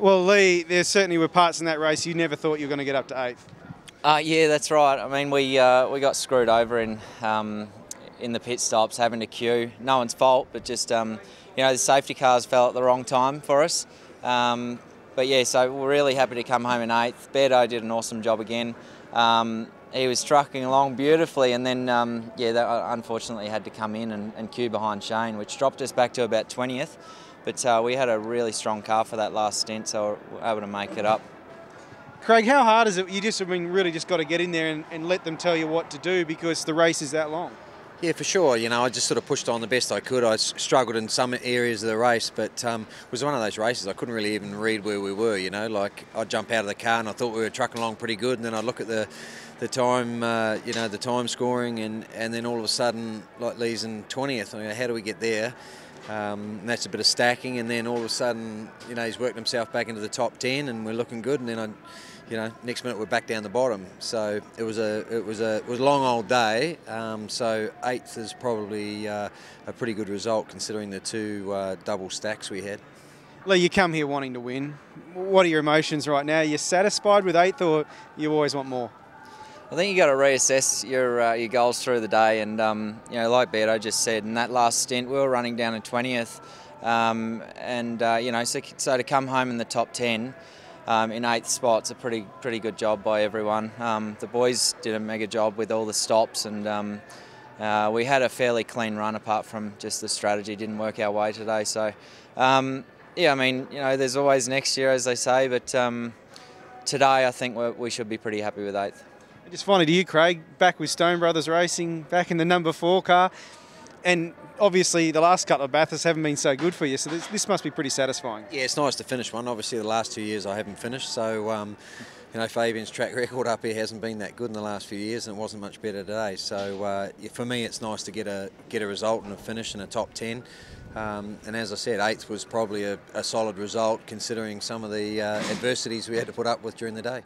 Well, Lee, there certainly were parts in that race you never thought you were going to get up to 8th. Yeah, that's right. I mean, we got screwed over in the pit stops, having to queue. No one's fault, but just the safety cars fell at the wrong time for us. But yeah, so we're really happy to come home in 8th. Beardo did an awesome job again. He was trucking along beautifully, and then they unfortunately had to come in and queue behind Shane, which dropped us back to about 20th. But we had a really strong car for that last stint, so we were able to make it up. Craig, how hard is it? You just, really just got to get in there and let them tell you what to do because the race is that long. Yeah, for sure. I just sort of pushed on the best I could. I struggled in some areas of the race, but it was one of those races I couldn't really even read where we were. Like I'd jump out of the car and I thought we were trucking along pretty good, and then I'd look at the time, the time scoring, and then all of a sudden, like Lee's in 20th. I mean, how do we get there? And that's a bit of stacking, and then all of a sudden, he's worked himself back into the top 10, and we're looking good. And then next minute we're back down the bottom. So it was a long old day. So 8th is probably a pretty good result considering the two double stacks we had. Lee, you come here wanting to win. What are your emotions right now? Are you satisfied with 8th, or you always want more? I think you got to reassess your goals through the day, and like Beardo just said, in that last stint we were running down in 20th, so to come home in the top 10 in 8th spot's a pretty good job by everyone. The boys did a mega job with all the stops, and we had a fairly clean run apart from just the strategy didn't work our way today. So there's always next year, as they say, but today I think we should be pretty happy with 8th. Just finally to you, Craig, back with Stone Brothers Racing, back in the number 4 car, and obviously the last couple of Bathursts haven't been so good for you, so this must be pretty satisfying. Yeah, it's nice to finish one. Obviously the last 2 years I haven't finished, so Fabian's track record up here hasn't been that good in the last few years, and it wasn't much better today. So for me it's nice to get a result and a finish in a top 10. And as I said, 8th was probably a solid result considering some of the adversities we had to put up with during the day.